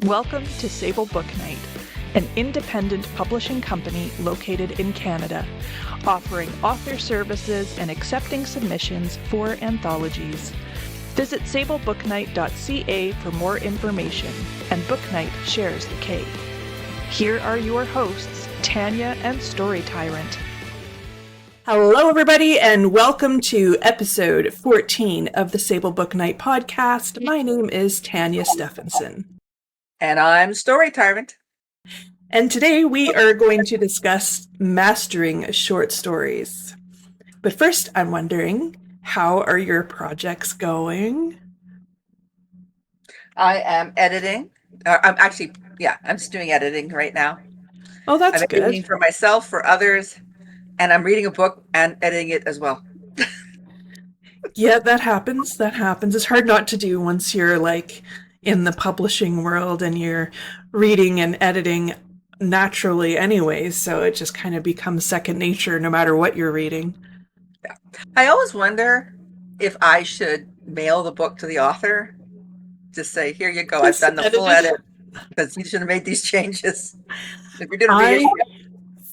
Welcome to Sable BooKnight, an independent publishing company located in Canada, offering author services and accepting submissions for anthologies. Visit sablebooknight.ca for more information, and BooKnight shares the K. Here are your hosts, Tanya and Story Tyrant. Hello, everybody, and welcome to episode 14 of the Sable BooKnight podcast. My name is Tanya Stephenson. And I'm Story Tyrant. And today we are going to discuss mastering short stories. But first, I'm wondering, how are your projects going? I am editing. I'm just doing editing right now. Oh, that's I'm editing good. for myself, for others, and I'm reading a book and editing it as well. Yeah, that happens. It's hard not to do once you're like in the publishing world and you're reading and editing naturally anyways, so it just kind of becomes second nature no matter what you're reading. Yeah. I always wonder if I should mail the book to the author. Just say, here you go, I've done the full edit, because you should have made these changes. If you're going to read it.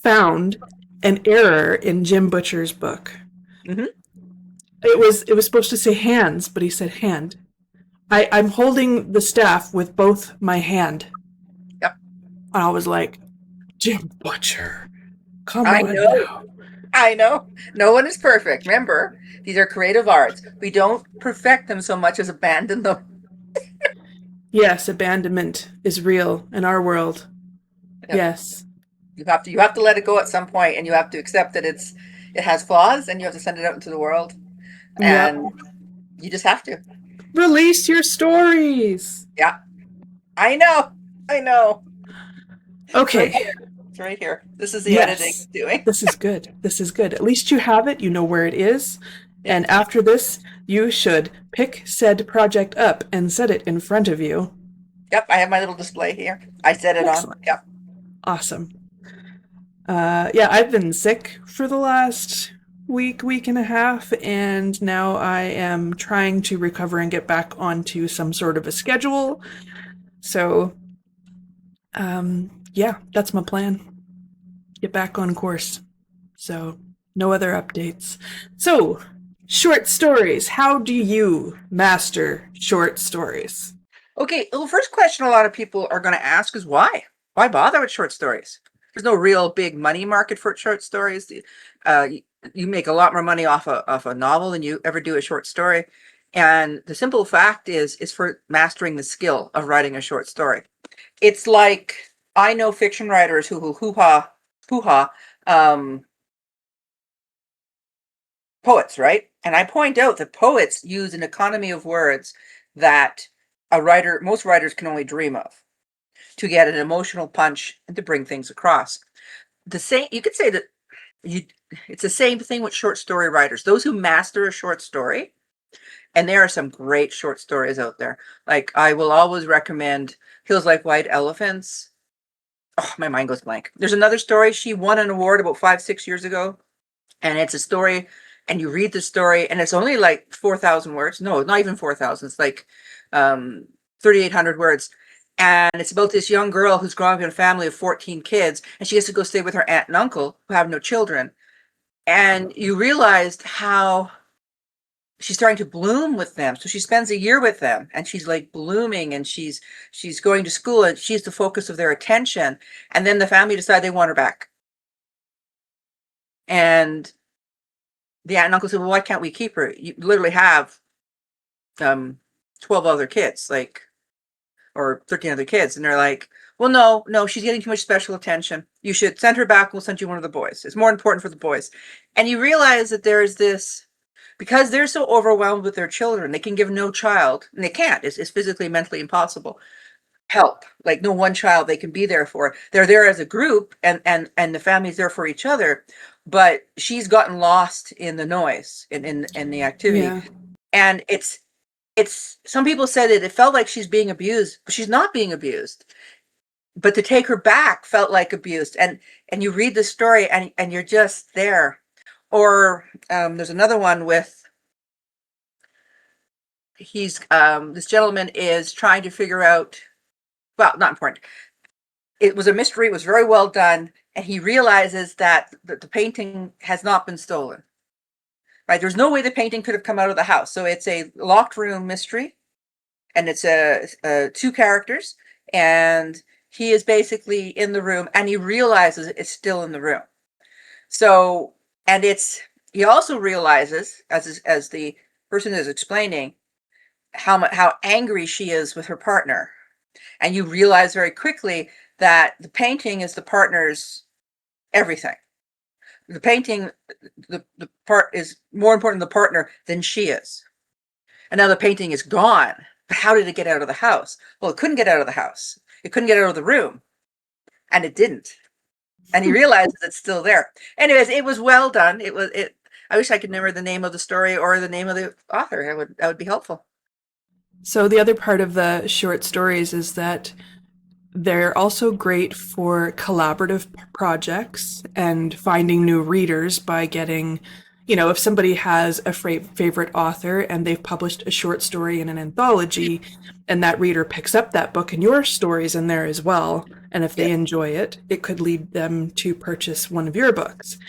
Found an error in Jim Butcher's book. Mm-hmm. It was supposed to say hands, but he said hand. I'm holding the staff with both my hand. Yep. And I was like, Jim Butcher, come I on know. now. I know. No one is perfect. Remember, these are creative arts. We don't perfect them so much as abandon them. Yes, abandonment is real in our world. Yep. Yes. You have to let it go at some point, and you have to accept that it has flaws, and you have to send it out into the world. And you just have to. Release your stories. Yeah. I know. Okay. It's right here. This is the editing doing. This is good. At least you have it. You know where it is. Yeah. And after this, you should pick said project up and set it in front of you. Yep. I have my little display here. I set it on. Yep. Awesome. I've been sick for the last week and a half, and now I am trying to recover and get back onto some sort of a schedule. So, that's my plan. Get back on course. So, no other updates. So, short stories. How do you master short stories? Okay, well, the first question a lot of people are going to ask is why? Why bother with short stories? There's no real big money market for short stories. You make a lot more money off a novel than you ever do a short story. And the simple fact is for mastering the skill of writing a short story. It's like, I know fiction writers who hoo-ha poets, right? And I point out that poets use an economy of words that most writers can only dream of to get an emotional punch and to bring things across. You could say that it's the same thing with short story writers. Those who master a short story, and there are some great short stories out there. Like, I will always recommend Hills Like White Elephants. Oh, my mind goes blank. There's another story. She won an award about 5-6 years ago. And it's a story, and you read the story, and it's only like 4,000 words. No, not even 4,000. It's like 3,800 words. And it's about this young girl who's growing up in a family of 14 kids, and she has to go stay with her aunt and uncle who have no children. And you realized how she's starting to bloom with them. So she spends a year with them, and she's like blooming, and she's going to school, and she's the focus of their attention. And then the family decide they want her back. And the aunt and uncle said, well, why can't we keep her? You literally have 12 other kids, or 13 other kids. And they're like, well, no, she's getting too much special attention. You should send her back. We'll send you one of the boys. It's more important for the boys. And you realize that there's this, because they're so overwhelmed with their children, they can give no child, and they can't. It's physically, mentally impossible. Help. Like, no one child they can be there for. They're there as a group, and the family's there for each other. But she's gotten lost in the noise, in the activity. Yeah. And it's some people said it felt like she's being abused, but she's not being abused. But to take her back felt like abused. And you read the story, and you're just there. Or there's another one with, this gentleman is trying to figure out well, not important. It was a mystery. It was very well done. And he realizes that the painting has not been stolen. Right? There's no way the painting could have come out of the house. So it's a locked room mystery, and it's two characters, and he is basically in the room, and he realizes it's still in the room. So, and he also realizes, as the person is explaining, how angry she is with her partner, and you realize very quickly that the painting is the partner's everything. The painting, the part is more important to the partner than she is. And now the painting is gone. But how did it get out of the house? Well, it couldn't get out of the house. It couldn't get out of the room. And it didn't. And he realizes it's still there. Anyways, it was well done. I wish I could remember the name of the story or the name of the author. That would be helpful. So the other part of the short stories is that they're also great for collaborative projects and finding new readers by getting, if somebody has a favorite author and they've published a short story in an anthology, and that reader picks up that book and your story's in there as well, and if they enjoy it, it could lead them to purchase one of your books.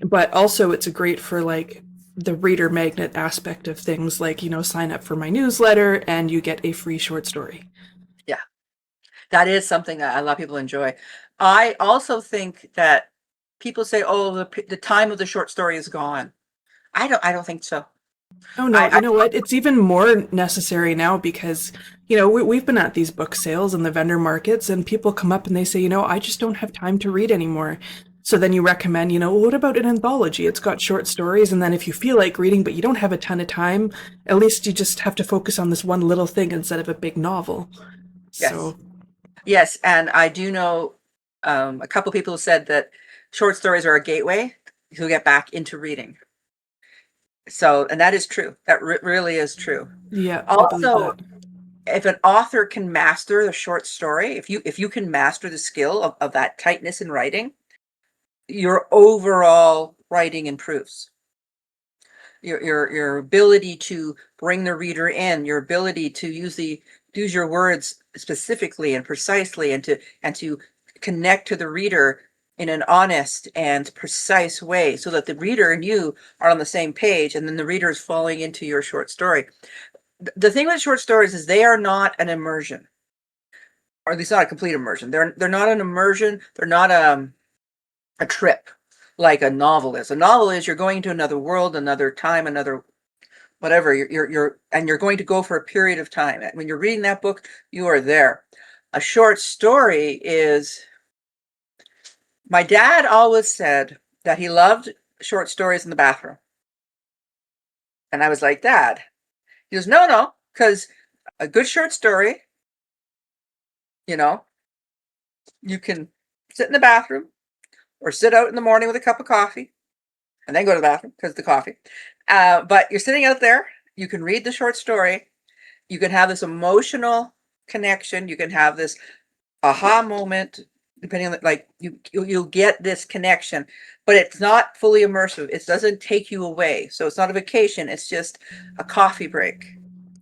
But also it's great for like the reader magnet aspect of things, like, sign up for my newsletter and you get a free short story. Yeah. That is something that a lot of people enjoy. I also think that people say, "Oh, the time of the short story is gone." I don't think so. Oh no, you know what? It's even more necessary now because, we've been at these book sales and the vendor markets, and people come up and they say, I just don't have time to read anymore. So then you recommend, what about an anthology? It's got short stories, and then if you feel like reading but you don't have a ton of time, at least you just have to focus on this one little thing instead of a big novel. Yes. So Yes, and I do know a couple people said that short stories are a gateway to get back into reading. So, and that is true. That really is true. yeah, I believe Also, that. if an author can master the short story, if you can master the skill of that tightness in writing, your overall writing improves. Your ability to bring the reader in, your ability to use your words specifically and precisely, and to connect to the reader in an honest and precise way, so that the reader and you are on the same page, and then the reader is falling into your short story. The thing with short stories is they are not an immersion, or at least not a complete immersion. They're not an immersion. They're not a trip like a novel is. A novel is you're going to another world, another time, another whatever. You're going to go for a period of time. When you're reading that book, you are there. A short story is. My dad always said that he loved short stories in the bathroom, and I was like, Dad. He goes, no, because a good short story, you can sit in the bathroom or sit out in the morning with a cup of coffee and then go to the bathroom because of the coffee. But you're sitting out there, you can read the short story, you can have this emotional connection, you can have this aha moment, depending on you'll get this connection, but it's not fully immersive. It doesn't take you away. So it's not a vacation, it's just a coffee break.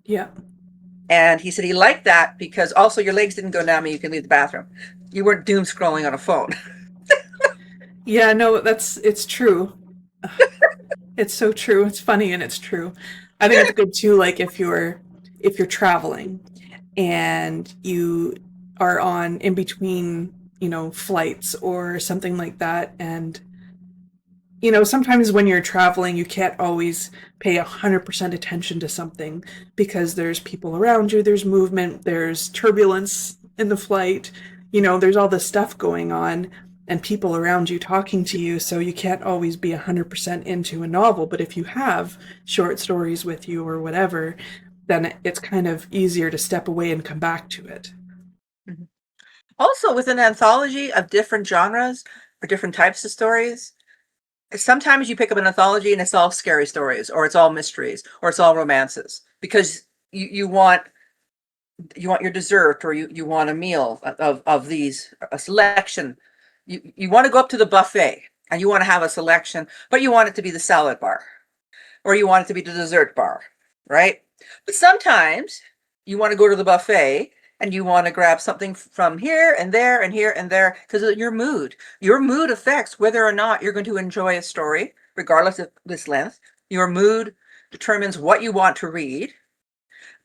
Yeah. And he said he liked that because also your legs didn't go numb and you can leave the bathroom. You weren't doom scrolling on a phone. Yeah, no, it's true. It's so true. It's funny and it's true. I think it's good too, like if you're traveling and you are on in between, flights or something like that, and sometimes when you're traveling, you can't always pay 100% attention to something because there's people around you, there's movement, there's turbulence in the flight, there's all this stuff going on and people around you talking to you, so you can't always be 100% into a novel. But if you have short stories with you or whatever, then it's kind of easier to step away and come back to it. Mm-hmm. Also, with an anthology of different genres or different types of stories, sometimes you pick up an anthology and it's all scary stories, or it's all mysteries, or it's all romances, because you want your dessert, or you want a meal of these, a selection. You want to go up to the buffet and you want to have a selection, but you want it to be the salad bar, or you want it to be the dessert bar, right? But sometimes you want to go to the buffet and you want to grab something from here and there and here and there because of your mood. Your mood affects whether or not you're going to enjoy a story, regardless of this length. Your mood determines what you want to read.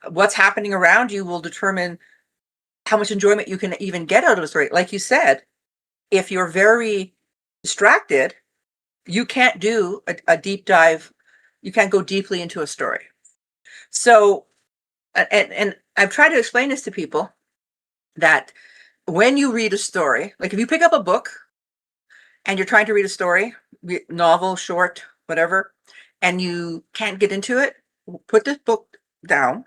What's happening around you will determine how much enjoyment you can even get out of a story. Like you said, if you're very distracted, you can't do a deep dive. You can't go deeply into a story. So, and I've tried to explain this to people that when you read a story, like if you pick up a book and you're trying to read a story, novel, short, whatever, and you can't get into it, put this book down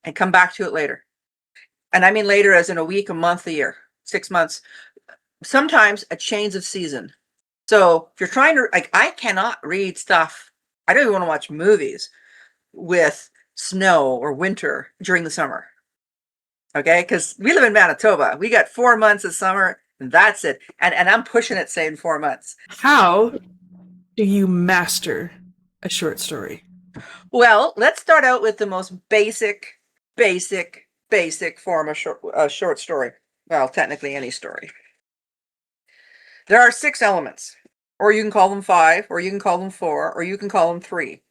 and come back to it later. And I mean later as in a week, a month, a year, 6 months, sometimes a change of season. So if you're trying to, like, I cannot read stuff. I don't even want to watch movies with snow or winter during the summer. Okay, because we live in Manitoba. We got 4 months of summer, and that's it. And I'm pushing it, saying 4 months. How do you master a short story? Well, let's start out with the most basic form of short story. Well, technically any story. There are 6 elements, or you can call them 5, or you can call them 4, or you can call them 3,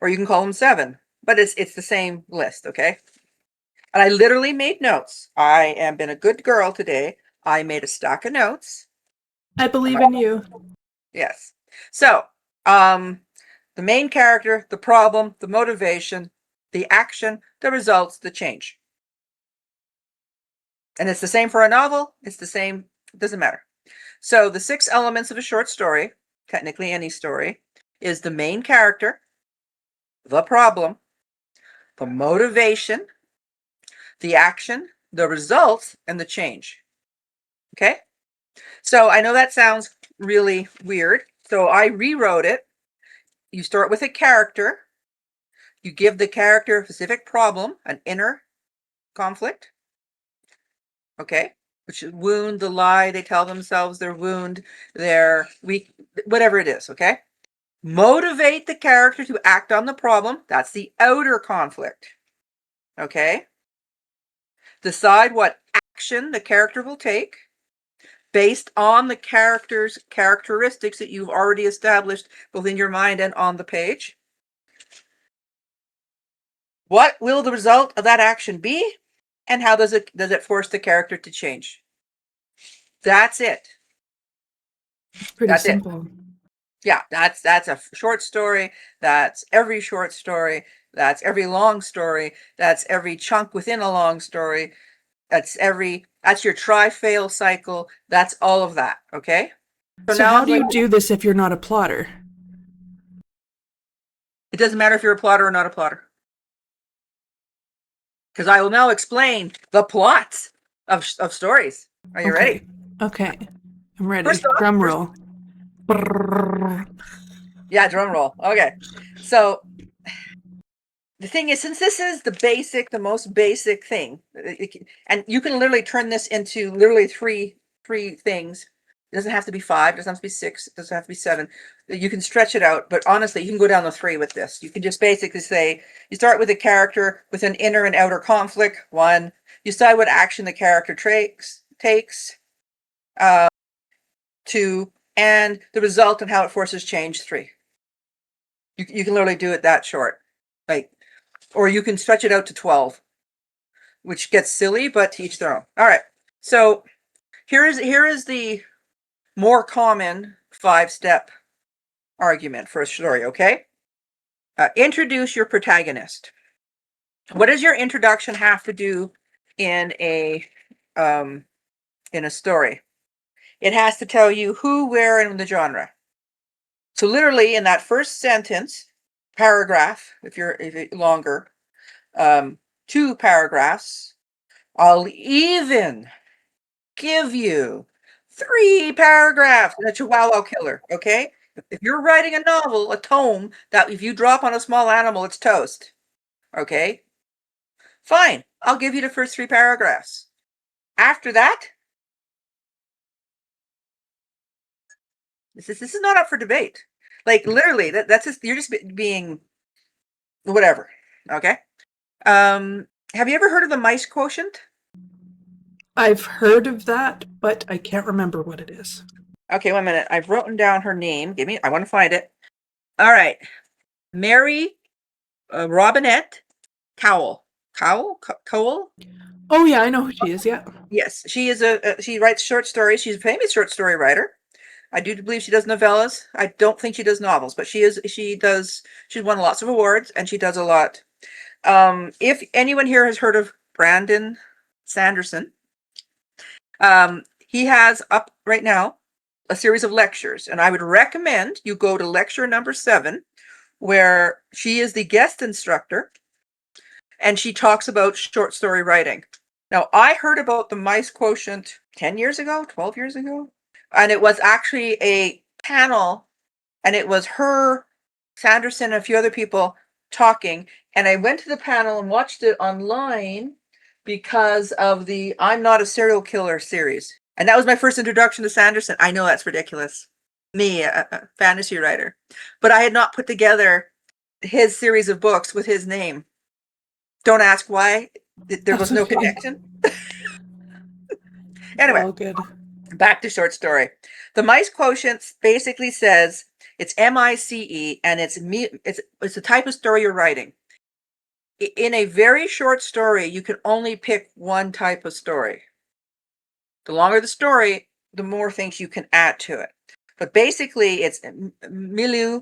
or you can call them 7. But it's the same list, okay? And I literally made notes. I am been a good girl today. I made a stack of notes. I believe in you. Yes. So, the main character, the problem, the motivation, the action, the results, the change. And it's the same for a novel. It's the same. It doesn't matter. So the 6 elements of a short story, technically any story, is the main character, the problem, the motivation, the action, the results, and the change. Okay? So I know that sounds really weird. So I rewrote it. You start with a character. You give the character a specific problem, an inner conflict. Okay? Which is wound, the lie, they tell themselves their wound, their weak, whatever it is. Okay? Motivate the character to act on the problem. That's the outer conflict. Okay? Decide what action the character will take based on the character's characteristics that you've already established both in your mind and on the page. What will the result of that action be? And how does it force the character to change? That's it. It's pretty That's it. simple. Yeah, that's a short story. That's every short story. That's every long story. That's every chunk within a long story. That's your try-fail cycle. That's all of that. Okay. So now how do you do this if you're not a plotter? It doesn't matter if you're a plotter or not a plotter. Because I will now explain the plots of stories. Are you ready? Okay. I'm ready. First off, Drum roll. Yeah, drum roll. Okay. So the thing is, since this is the most basic thing, and you can literally turn this into literally three things. It doesn't have to be 5. It doesn't have to be 6. It doesn't have to be 7. You can stretch it out, but honestly, you can go down to 3 with this. You can just basically say, you start with a character with an inner and outer conflict, 1. You decide what action the character takes, 2, and the result and how it forces change, 3. You can literally do it that short. Like, or you can stretch it out to 12, which gets silly, but to each their own. All right. So here is the more common 5-step argument for a story. Okay. Introduce your protagonist. What does your introduction have to do in a story? It has to tell you who, where, and the genre. So literally in that first sentence, paragraph, if it's longer, 2 paragraphs, I'll even give you 3 paragraphs in a Chihuahua killer. Okay. If you're writing a novel, a tome, that if you drop on a small animal, it's toast. Okay. Fine. I'll give you the first 3 paragraphs. After that, this is not up for debate. Like literally, that's just, you're just being whatever. Okay. Have you ever heard of the mice quotient? I've heard of that, but I can't remember what it is. Okay, 1 minute. I've written down her name. I want to find it. All right. Mary Robinette Cowell. Cowell? Oh yeah, I know who she is. Yeah. Yes, she is she writes short stories. She's a famous short story writer. I do believe she does novellas. I don't think she does novels, but she's won lots of awards and she does a lot. If anyone here has heard of Brandon Sanderson, he has up right now a series of lectures, and I would recommend you go to lecture number 7, where she is the guest instructor and she talks about short story writing. Now, I heard about the mice quotient 10 years ago, 12 years ago, and it was actually a panel, and it was her, Sanderson, and a few other people talking. And I went to the panel and watched it online because of the I'm Not a Serial Killer series. And that was my first introduction to Sanderson. I know that's ridiculous. Me, a fantasy writer. But I had not put together his series of books with his name. Don't ask why. There was no connection. Anyway, All good. back to short story. The mice quotient basically says it's MICE, and it's a type of story you're writing. In a very short story, you can only pick one type of story. The longer the story, the more things you can add to it. But basically, it's milieu,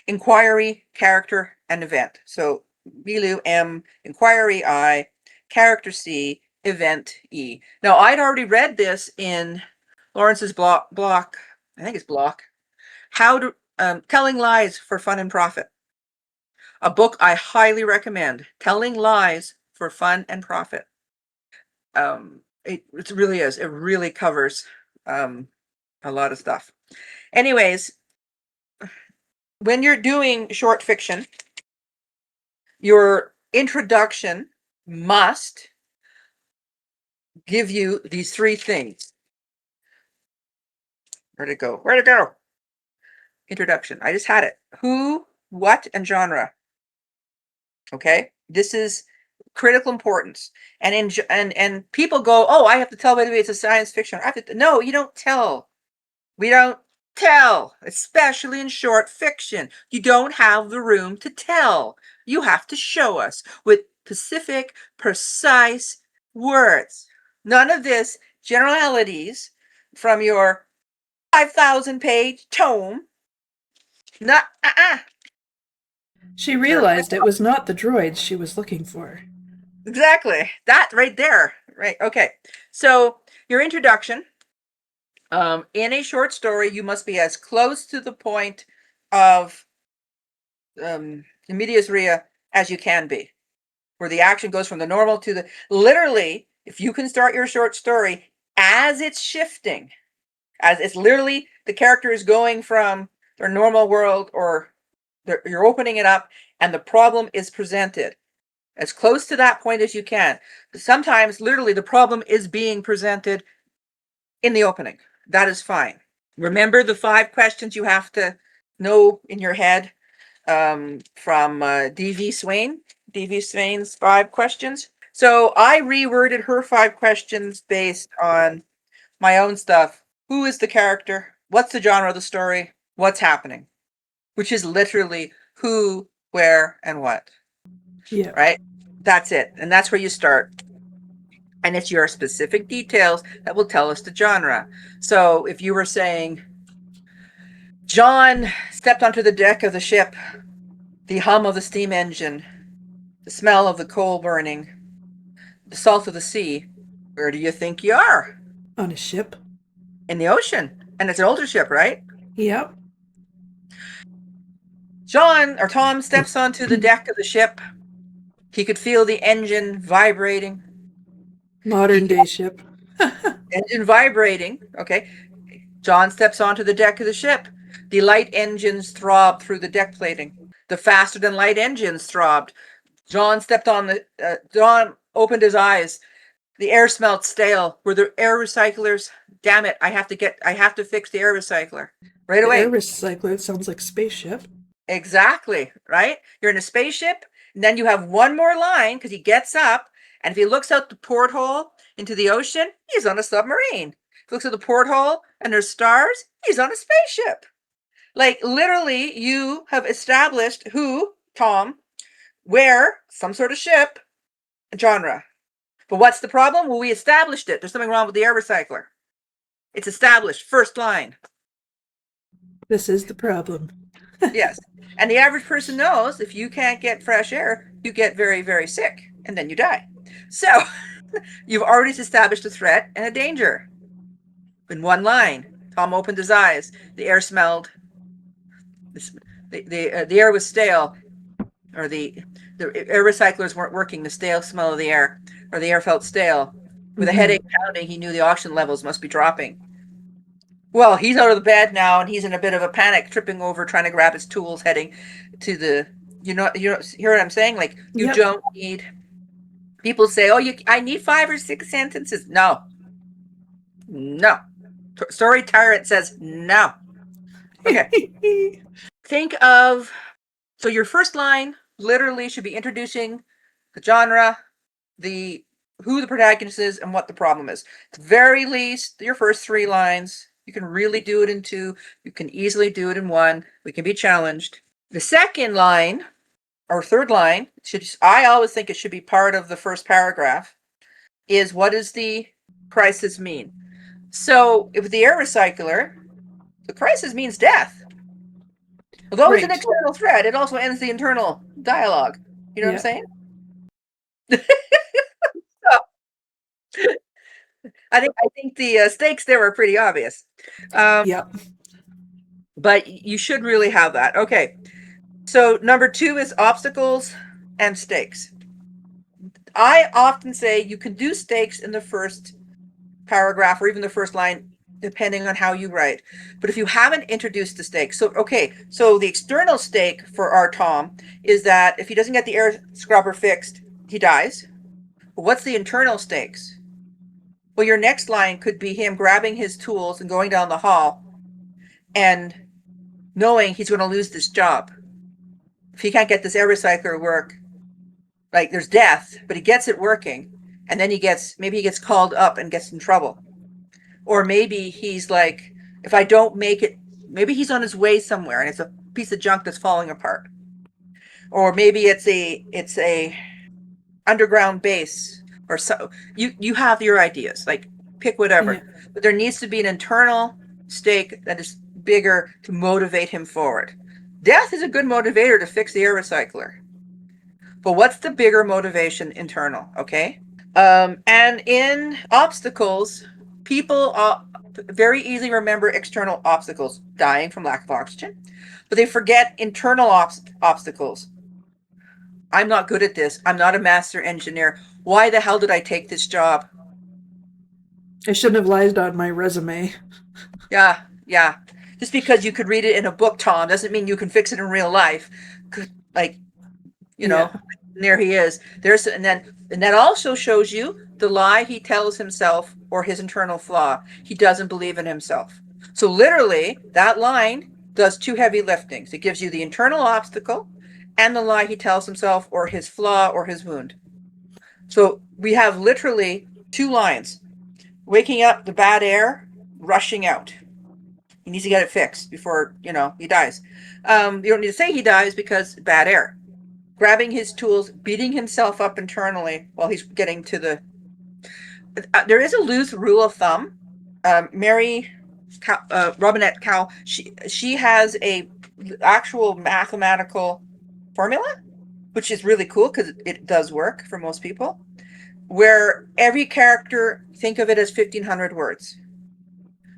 inquiry, character, and event. So milieu M, inquiry I, character C, event E. Now, I'd already read this in Lawrence's block. I think it's block. How to Telling Lies for Fun and Profit. A book I highly recommend. Telling Lies for Fun and Profit. It really is. It really covers a lot of stuff. Anyways, when you're doing short fiction, your introduction must give you these 3 things. Where'd it go? Introduction. I just had it. Who, what, and genre. Okay? This is critical importance. And people go, oh, I have to tell by the way it's a science fiction. No, you don't tell. We don't tell, especially in short fiction. You don't have the room to tell. You have to show us with specific, precise words. None of this generalities from your 5,000 page tome. Not, She realized it was not the droids she was looking for. Exactly. That right there. Right. Okay. So your introduction. In a short story, you must be as close to the point of medias rea as you can be, where the action goes from the normal to the literally. If you can start your short story as it's shifting, as it's literally the character is going from their normal world, or you're opening it up, and the problem is presented as close to that point as you can. Sometimes, literally, the problem is being presented in the opening. That is fine. Remember the 5 questions you have to know in your head from D.V. Swain. D.V. Swain's 5 questions. So I reworded her 5 questions based on my own stuff. Who is the character? What's the genre of the story? What's happening? Which is literally who, where, and what. Yeah. Right? That's it. And that's where you start. And it's your specific details that will tell us the genre. So if you were saying, John stepped onto the deck of the ship, the hum of the steam engine, the smell of the coal burning, the salt of the sea, where do you think you are? On a ship. In the ocean. And it's an older ship, right? Yep. Tom steps onto the deck of the ship. He could feel the engine vibrating. Modern day ship. Engine vibrating. Okay. John steps onto the deck of the ship. The light engines throb through the deck plating. The faster than light engines throbbed. John opened his eyes. The air smelled stale. Were there air recyclers? Damn it, I have to fix the air recycler. Right away. Air recycler, it sounds like spaceship. Exactly, right? You're in a spaceship, and then you have one more line because he gets up, and if he looks out the porthole into the ocean, he's on a submarine. If he looks at the porthole and there's stars, he's on a spaceship. Like literally, you have established who, Tom, where, some sort of ship, genre. But what's the problem? Well, we established it. There's something wrong with the air recycler. It's established. First line. This is the problem. Yes. And the average person knows if you can't get fresh air, you get very, very sick and then you die. So you've already established a threat and a danger. In one line, Tom opened his eyes. The air smelled. The air was stale, or the air recyclers weren't working. The stale smell of the air, or the air felt stale. With a headache pounding, he knew the oxygen levels must be dropping. Well, he's out of the bed now, and he's in a bit of a panic, tripping over, trying to grab his tools, heading to the. You hear what I'm saying? Like you don't need. People say, "Oh, I need 5 or 6 sentences." No. Story Tyrant says no. Okay. Think of, so your first line literally should be introducing the genre, who the protagonist is, and what the problem is. At the very least, your first 3 lines. You can really do it in 2. You can easily do it in 1. We can be challenged. The second line, or third line, I always think it should be part of the first paragraph, is what does the crisis mean? So if the air recycler, the crisis means death. Although it's an external threat, it also ends the internal dialogue. You know what I'm saying? So, I think the stakes there are pretty obvious. But you should really have that. Okay. So number 2 is obstacles and stakes. I often say you can do stakes in the first paragraph or even the first line, depending on how you write. But if you haven't introduced the stake, so the external stake for our Tom is that if he doesn't get the air scrubber fixed, he dies. But what's the internal stakes? Well, your next line could be him grabbing his tools and going down the hall and knowing he's going to lose this job. If he can't get this air recycler work, like there's death, but he gets it working. And then maybe he gets called up and gets in trouble. Or maybe he's like, if I don't make it, maybe he's on his way somewhere and it's a piece of junk that's falling apart. Or maybe it's a underground base, or so. You have your ideas, like pick whatever. But there needs to be an internal stake that is bigger to motivate him forward. Death is a good motivator to fix the air recycler. But what's the bigger motivation internal? Okay. And in obstacles, people very easily remember external obstacles, dying from lack of oxygen, but they forget internal obstacles. I'm not good at this. I'm not a master engineer. Why the hell did I take this job? I shouldn't have lied on my resume. Yeah. Just because you could read it in a book, Tom, doesn't mean you can fix it in real life. There he is. And that also shows you the lie he tells himself, or his internal flaw. He doesn't believe in himself. So literally, that line does 2 heavy liftings. It gives you the internal obstacle and the lie he tells himself, or his flaw, or his wound. So we have literally 2 lines. Waking up, the bad air, rushing out. He needs to get it fixed before, he dies. You don't need to say he dies because bad air. Grabbing his tools, beating himself up internally while he's getting to the... there is a loose rule of thumb. Mary Robinette Cowell, she has a actual mathematical formula, which is really cool because it does work for most people, where every character, think of it as 1,500 words.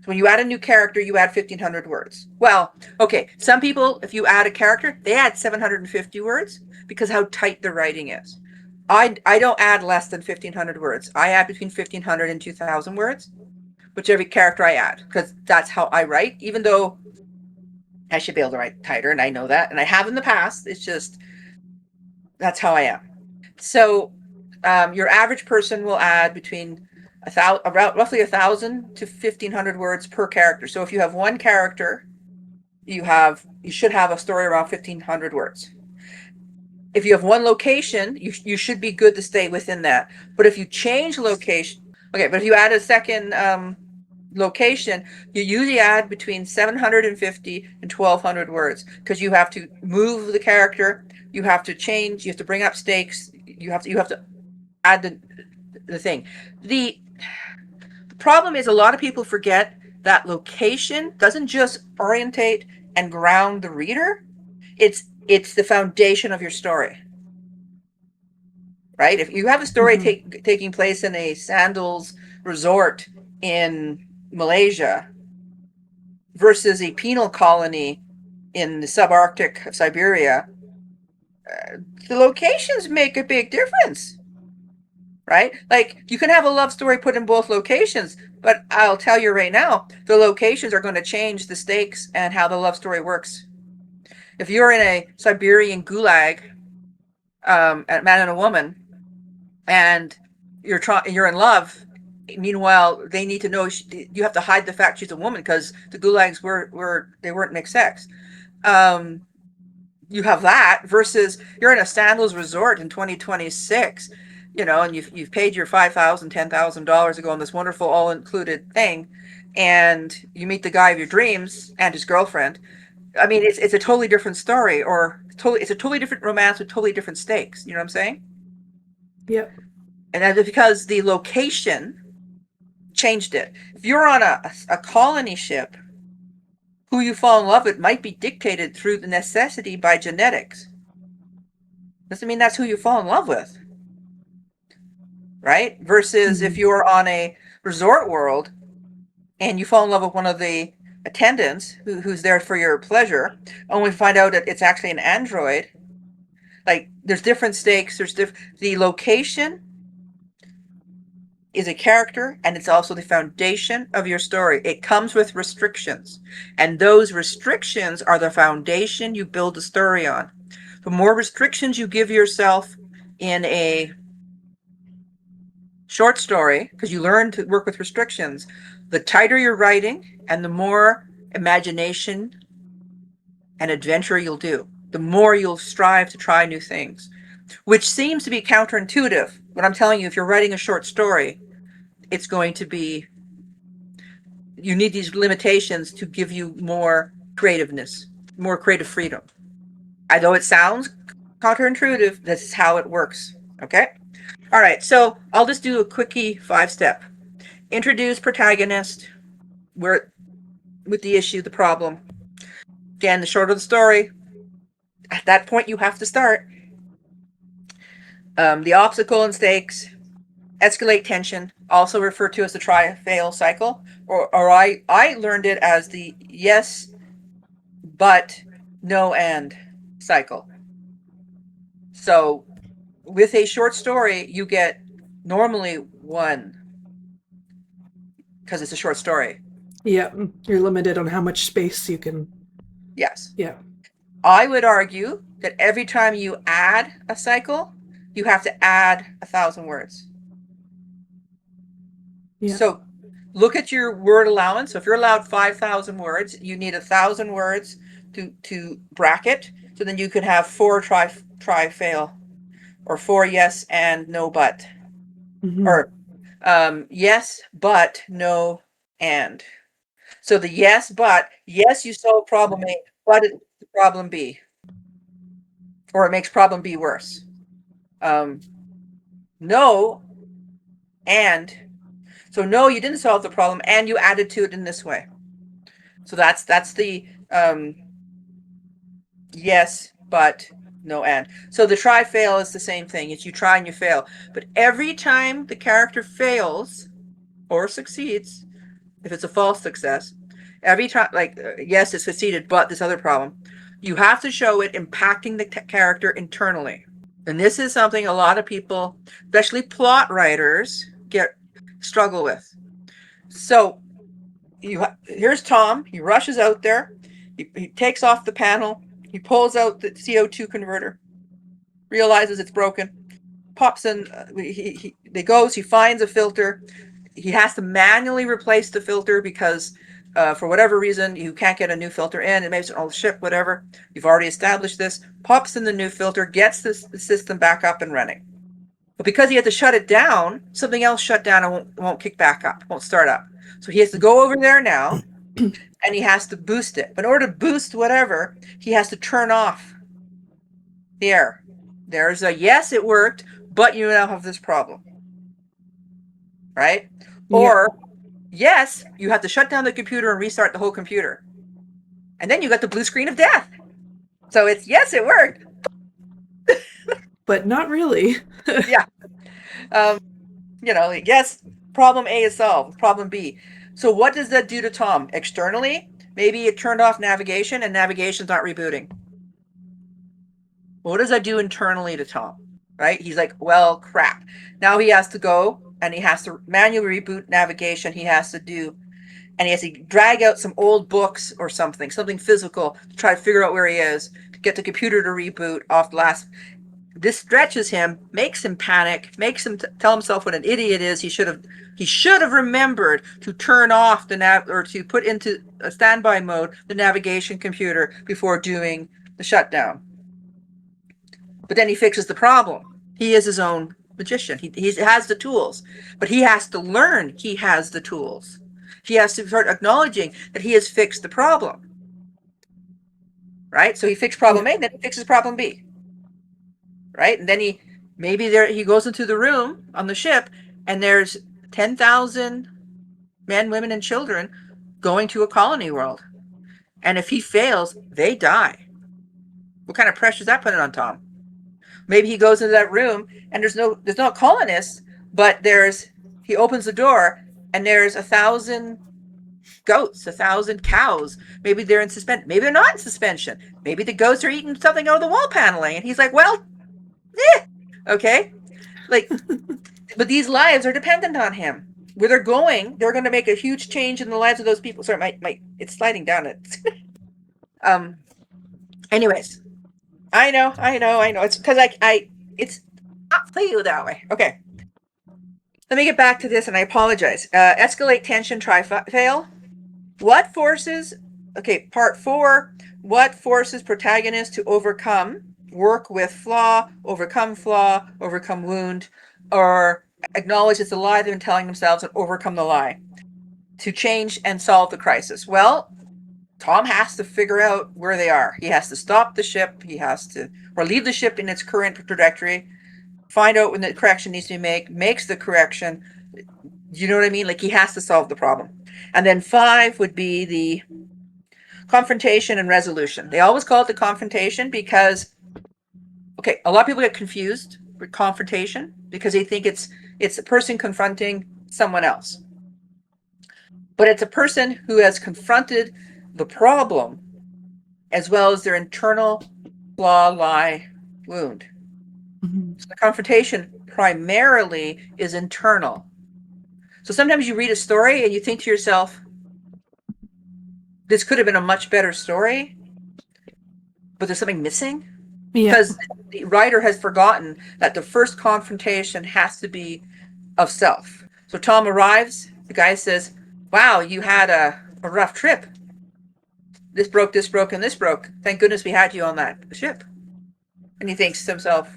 So when you add a new character, you add 1,500 words. Well, okay, some people, if you add a character, they add 750 words because how tight the writing is. I don't add less than 1,500 words. I add between 1,500 and 2,000 words, which every character I add, because that's how I write, even though I should be able to write tighter, and I know that, and I have in the past. It's just, that's how I am. So your average person will add between roughly 1,000 to 1,500 words per character. So if you have one character, you should have a story around 1,500 words. If you have one location, you should be good to stay within that. But if you change location, Okay, but if you add a second location, you usually add between 750 and 1200 words, because you have to move the character, you have to change, you have to bring up stakes, you have to add the thing. The problem is a lot of people forget that location doesn't just orientate and ground the reader. It's the foundation of your story. Right? If you have a story taking place in a sandals resort in Malaysia versus a penal colony in the subarctic of Siberia, the locations make a big difference. Right? Like, you can have a love story put in both locations, but I'll tell you right now, the locations are going to change the stakes and how the love story works. If you're in a Siberian gulag, a man and a woman, and you're in love, meanwhile they need to know you have to hide the fact she's a woman, because the gulags weren't mixed sex. You have that versus you're in a sandals resort in 2026, and you've paid your $5,000, $10,000 to go on this wonderful all-included thing, and you meet the guy of your dreams and his girlfriend. I mean, it's a totally different story, or it's a totally different romance with totally different stakes. You know what I'm saying? Yep. And that's because the location changed it. If you're on a colony ship, who you fall in love with might be dictated through the necessity by genetics. Doesn't mean that's who you fall in love with. Right? Versus if you're on a resort world and you fall in love with one of the attendants who's there for your pleasure, only to find out that it's actually an android. Like, there's different stakes. The location is a character, and it's also the foundation of your story. It comes with restrictions, and those restrictions are the foundation you build the story on. The more restrictions you give yourself in a short story, because you learn to work with restrictions, the tighter you're writing and the more imagination and adventure you'll do, the more you'll strive to try new things, which seems to be counterintuitive. But I'm telling you, if you're writing a short story, it's going to be, you need these limitations to give you more creativeness, more creative freedom. Although it sounds counterintuitive, this is how it works. Okay? All right, so I'll just do a quickie 5-step. Introduce protagonist, with the issue, the problem. Again, the shorter the story, at that point you have to start. The obstacle and stakes, escalate tension, also referred to as the try-fail cycle, or I learned it as the yes, but, no, and cycle. So with a short story, you get normally one, because it's a short story. Yeah, you're limited on how much space you can. Yes. Yeah. I would argue that every time you add a cycle, you have to add 1,000 words. Yeah. So look at your word allowance. So if you're allowed 5,000 words, you need 1,000 words to bracket. So then you could have 4 try fail, or 4 yes and no but, or yes but no and. So the yes but, yes, you solve problem A, but it's problem B, or it makes problem B worse. No and, so no, you didn't solve the problem, and you added to it in this way. So that's the yes, but, no, and. So the try fail is the same thing. It's you try and you fail. But every time the character fails or succeeds, if it's a false success, every time, like, yes, it succeeded, but this other problem, you have to show it impacting the character internally. And this is something a lot of people, especially plot writers, struggle with. So here's Tom. He rushes out there. He takes off the panel. He pulls out the CO2 converter, realizes it's broken, pops in. He finds a filter. He has to manually replace the filter because for whatever reason you can't get a new filter in. It makes it on the ship, whatever. You've already established this. Pops in the new filter, gets the system back up and running. But because he had to shut it down, something else shut down and won't kick back up, won't start up. So he has to go over there now and he has to boost it. But in order to boost whatever, he has to turn off the air. There's a yes, it worked, but you now have this problem. Right? Yeah. Or yes, you have to shut down the computer and restart the whole computer. And then you got the blue screen of death. So it's yes, it worked. But not really. Yeah. Yes, problem A is solved. Problem B. So what does that do to Tom? Externally, maybe it turned off navigation and navigation's not rebooting. What does that do internally to Tom? Right? He's like, well, crap. Now he has to go and he has to manually reboot navigation. He has to do, and he has to drag out some old books or something physical to try to figure out where he is, to get the computer to reboot off the last. This stretches him, makes him panic, makes him tell himself what an idiot is. He should have remembered to turn off the or to put into a standby mode the navigation computer before doing the shutdown. But then he fixes the problem. He is his own magician. He has the tools, but he has to learn he has the tools. He has to start acknowledging that he has fixed the problem. Right? So he fixed problem A, then he fixes problem B. Right? And then he goes into the room on the ship and there's 10,000 men, women, and children going to a colony world. And if he fails, they die. What kind of pressure is that putting on Tom? Maybe he goes into that room and there's no colonists, but he opens the door and there's 1,000 goats, 1,000 cows. Maybe they're in suspension. Maybe they're not in suspension. Maybe the goats are eating something out of the wall paneling. And he's like, well, okay. Like, but these lives are dependent on him. Where they're going to make a huge change in the lives of those people. Sorry, it's sliding down it. Anyways, I know. It's because it's not for you that way. Okay. Let me get back to this and I apologize. Escalate tension, try fail. What forces, part 4, what forces protagonists to work with flaw, overcome wound, or acknowledge it's a lie they've been telling themselves and overcome the lie to change and solve the crisis? Well, Tom has to figure out where they are. He has to stop the ship. Or leave the ship in its current trajectory, find out when the correction needs to be made, makes the correction. You know what I mean? Like, he has to solve the problem. And then 5 would be the confrontation and resolution. They always call it the confrontation because, a lot of people get confused with confrontation because they think it's a person confronting someone else. But it's a person who has confronted the problem as well as their internal flaw, lie, wound. Mm-hmm. So the confrontation primarily is internal. So sometimes you read a story and you think to yourself, this could have been a much better story, but there's something missing. Because the writer has forgotten that the first confrontation has to be of self. So Tom arrives, the guy says, wow, you had a rough trip. This broke, and this broke. Thank goodness we had you on that ship. And he thinks to himself,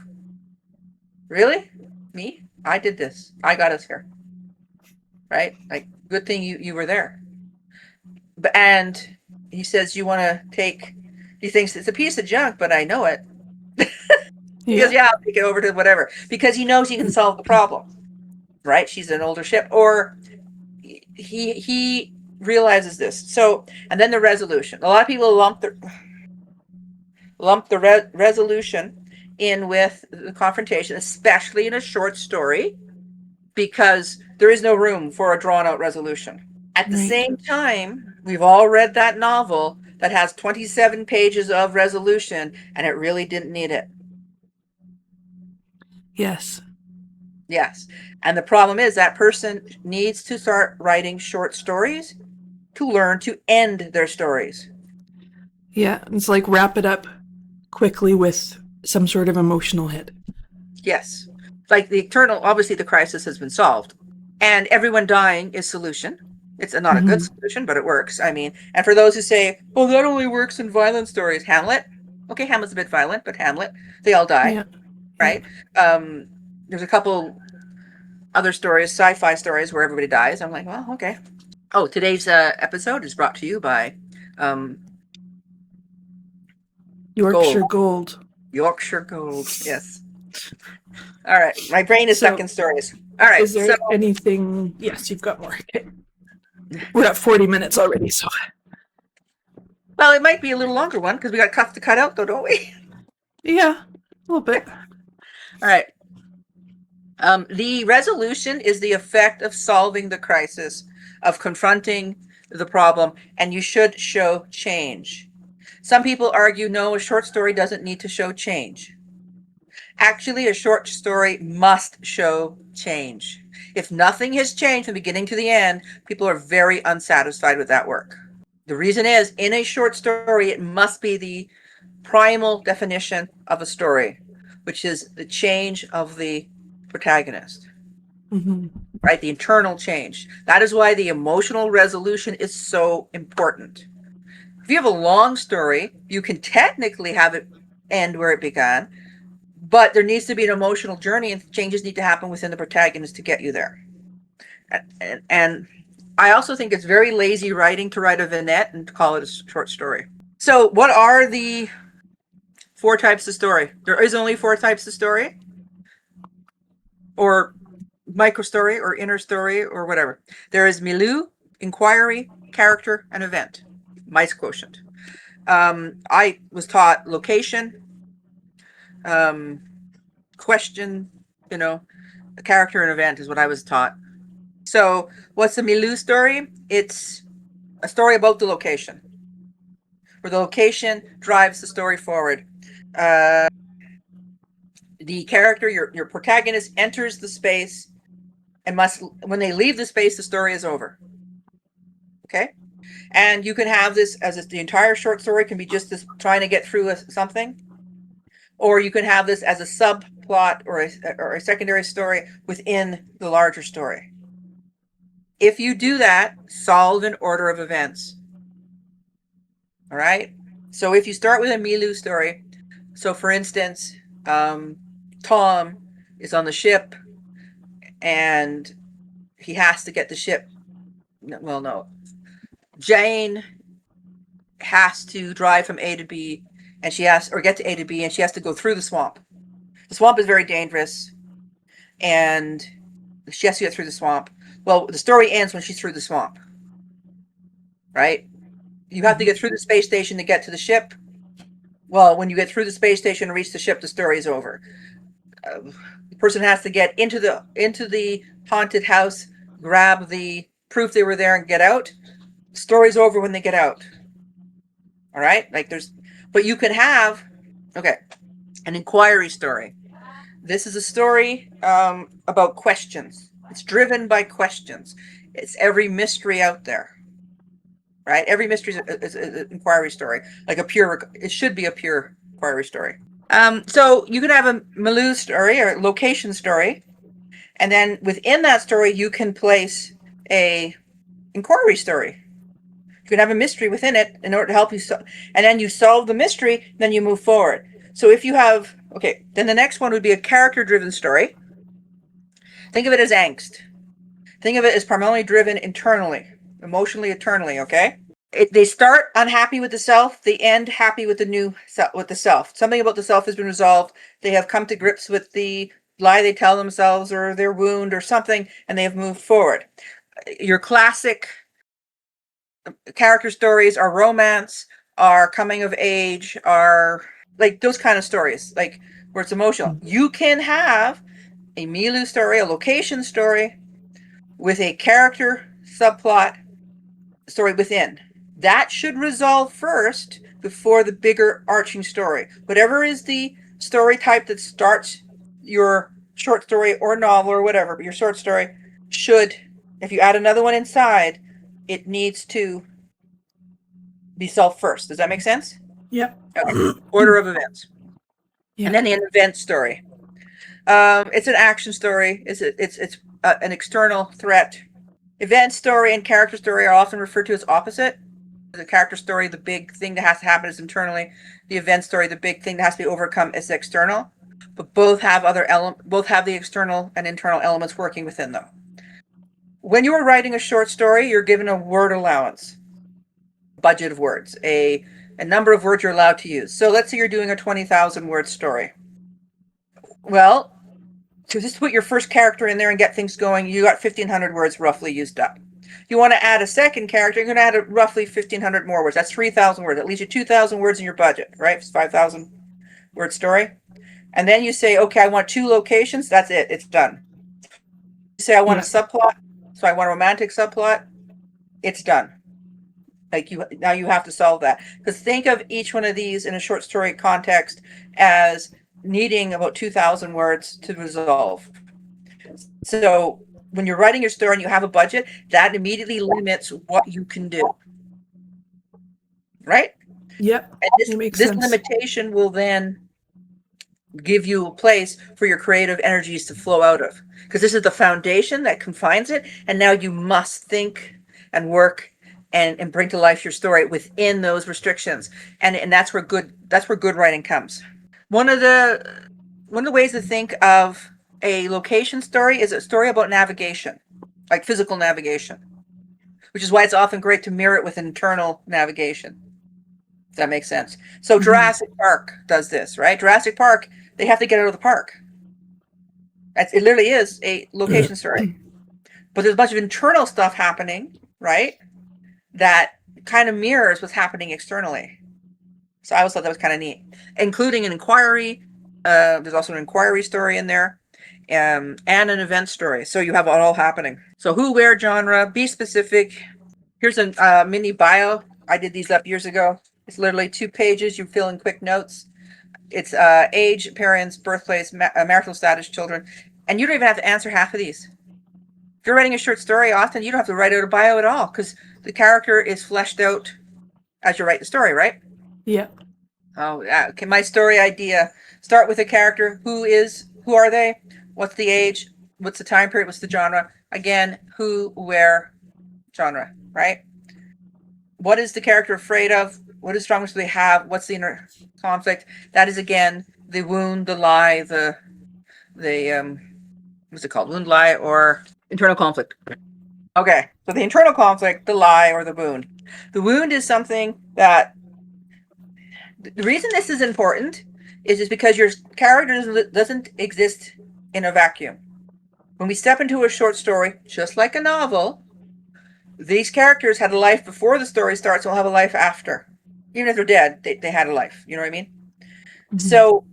really? Me? I did this. I got us here. Right? Like, good thing you were there. And he says, he thinks it's a piece of junk, but I know it. He goes, I'll take it over to whatever. Because he knows he can solve the problem. Right? She's an older ship. Or he realizes this. So, and then the resolution. A lot of people lump the resolution in with the confrontation, especially in a short story, because there is no room for a drawn-out resolution. At the same time, we've all read that novel that has 27 pages of resolution, and it really didn't need it. Yes. And the problem is that person needs to start writing short stories to learn to end their stories. Yeah, it's like wrap it up quickly with some sort of emotional hit. Yes. Like obviously the crisis has been solved. And everyone dying is solution. It's not a good solution, but it works. I mean, and for those who say, well, that only works in violent stories. Hamlet. Okay, Hamlet's a bit violent, but Hamlet, they all die. Yeah. Right? there's a couple other stories, sci-fi stories where everybody dies. I'm like, well, okay. Oh, today's episode is brought to you by Yorkshire Gold. Gold. Yorkshire Gold. Yes. All right. My brain is stuck So, in stories. All right. is there So, anything? Yes, you've got more. Okay. We're at 40 minutes already, so. well, it might be a little longer one because we got stuff to cut out, though, don't we? Yeah, a little bit. All right. The resolution is the effect of solving the crisis, of confronting the problem, and you should show change. Some people argue, no, a short story doesn't need to show change. Actually, a short story must show change. If nothing has changed from the beginning to the end, people are very unsatisfied with that work. The reason is, in a short story, it must be the primal definition of a story, which is the change of the protagonist, right? The internal change. That is why the emotional resolution is so important. If you have a long story, you can technically have it end where it began, but there needs to be an emotional journey and changes need to happen within the protagonist to get you there. And I also think it's very lazy writing to write a vignette and call it a short story. So what are the 4 types of story? There is only 4 types of story, or micro story, or inner story, or whatever. There is milieu, inquiry, character, and event. Mice quotient. I was taught location, question, a character and event is what I was taught. So what's a milieu story? It's a story about the location, where the location drives the story forward. The character, your protagonist, enters the space and when they leave the space, the story is over. Okay? And you can have this as the entire short story can be just this trying to get through something, or you can have this as a subplot or a secondary story within the larger story. If you do that, solve an order of events. All right? So if you start with a milieu story, so for instance, Tom is on the ship and he has to get the ship. Well, no. Jane has to drive from A to B and get to A to B and she has to go through the swamp. The swamp is very dangerous and she has to get through the swamp. Well, the story ends when she's through the swamp, right? You have to get through the space station to get to the ship. Well, when you get through the space station and reach the ship, the story is over. The person has to get into the haunted house, grab the proof they were there, and get out. The story's over when they get out. All right, but you can have, an inquiry story. This is a story about questions. It's driven by questions. It's every mystery out there. Right? Every mystery is an inquiry story. It should be a pure inquiry story. So you can have a milieu story or location story, and then within that story, you can place a inquiry story. You can have a mystery within it in order to help you and then you solve the mystery, then you move forward. So if you have, then the next one would be a character-driven story. Think of it as angst. Think of it as primarily driven internally, emotionally, internally, okay? They start unhappy with the self, they end happy with the self. Something about the self has been resolved. They have come to grips with the lie they tell themselves or their wound or something, and they have moved forward. Your classic character stories are romance, are coming of age, are like those kind of stories, like where it's emotional. You can have a milieu story, a location story, with a character subplot story within. That should resolve first before the bigger arching story. Whatever is the story type that starts your short story or novel or whatever, but your short story should, if you add another one inside, it needs to be solved first. Does that make sense? Yeah. Okay. Order of events. Yeah. And then an event story. It's an action story. It's an external threat. Event story and character story are often referred to as opposite. The character story, the big thing that has to happen is internally. The event story, the big thing that has to be overcome is external. but both have the external and internal elements working within them. When you are writing a short story, you're given a word allowance, budget of words, a number of words you're allowed to use. So let's say you're doing a 20,000 word story. Well, to just put your first character in there and get things going, you got 1,500 words roughly used up. If you want to add a second character, you're going to add roughly 1,500 more words. That's 3,000 words. That leaves you 2,000 words in your budget, right? It's 5,000 word story. And then you say, okay, I want 2 locations. That's it. It's done. You say, I want a subplot. So I want a romantic subplot. It's done. Now you have to solve that. Because think of each one of these in a short story context as needing about 2,000 words to resolve. So when you're writing your story and you have a budget, that immediately limits what you can do. Right? Yep. And this limitation will then give you a place for your creative energies to flow out of. Because this is the foundation that confines it. And now you must think and work and bring to life your story within those restrictions. And that's where good writing comes. One of the ways to think of a location story is a story about navigation, like physical navigation, which is why it's often great to mirror it with internal navigation. Does that make sense? So Jurassic Park does this, right? Jurassic Park, they have to get out of the park. It literally is a location story. But there's a bunch of internal stuff happening, right? That kind of mirrors what's happening externally. So I always thought that was kind of neat, including an inquiry. There's also an inquiry story in there, and an event story. So you have it all happening. So who, where, genre, be specific. Here's a mini bio. I did these up years ago. It's literally 2 pages. You fill in quick notes. It's age, parents, birthplace, marital status, children. And you don't even have to answer half of these. If you're writing a short story, often you don't have to write out a bio at all because the character is fleshed out as you write the story, right? Yeah. Oh, okay. My story idea. Start with a character. Who are they? What's the age? What's the time period? What's the genre? Again, who, where, genre, right? What is the character afraid of? What is strongest do they have? What's the inner conflict? That is, again, the wound, the lie, the what's it called? Wound, lie, or internal conflict. Okay, so the internal conflict, the lie, or the wound. The wound is something that the reason this is important is because your character doesn't exist in a vacuum. When we step into a short story, just like a novel, these characters had a life before the story starts and will have a life after. Even if they're dead, they had a life. You know what I mean? Mm-hmm. So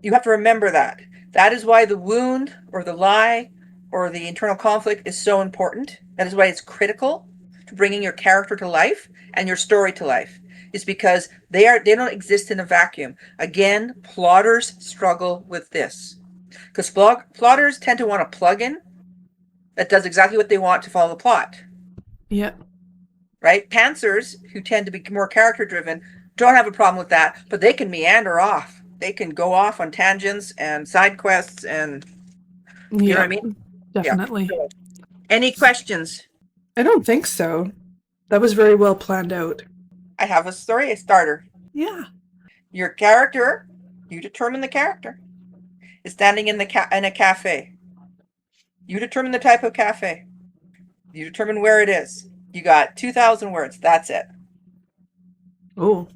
you have to remember that. That is why the wound or the lie or the internal conflict is so important. That is why it's critical to bringing your character to life and your story to life. Is because they don't exist in a vacuum. Again, plotters struggle with this. Because plotters tend to want a plug-in that does exactly what they want to follow the plot. Yep. Right? Pantsers, who tend to be more character-driven, don't have a problem with that, but they can meander off. They can go off on tangents and side quests and you know what I mean? Definitely. Yeah. Any questions? I don't think so. That was very well planned out. I have a starter. Yeah. Your character, you determine the character, is standing in a cafe. You determine the type of cafe. You determine where it is. You got 2,000 words. That's it. Oh.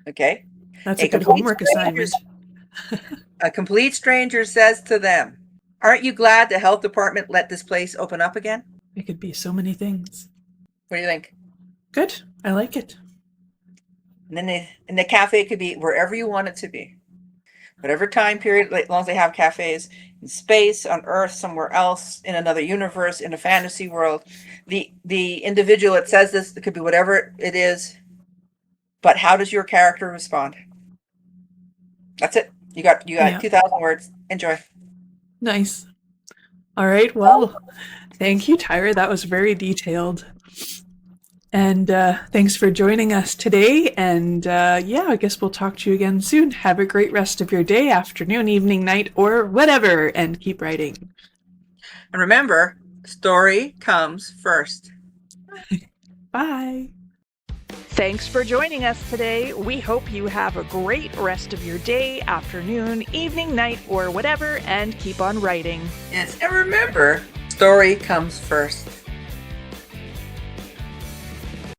Okay. That's a good homework assignment. A complete stranger says to them, "Aren't you glad the health department let this place open up again?" It could be so many things. What do you think? Good. I like it. And then the cafe could be wherever you want it to be. Whatever time period, as long as they have cafes in space, on Earth, somewhere else, in another universe, in a fantasy world. The individual that says this, it could be whatever it is. But how does your character respond? That's it. You got 2,000 words. Enjoy. Nice. All right. Well, thank you, Tyra. That was very detailed. And thanks for joining us today. And I guess we'll talk to you again soon. Have a great rest of your day, afternoon, evening, night, or whatever. And keep writing. And remember, story comes first. Bye. Thanks for joining us today. We hope you have a great rest of your day, afternoon, evening, night, or whatever, and keep on writing. Yes, and remember, story comes first.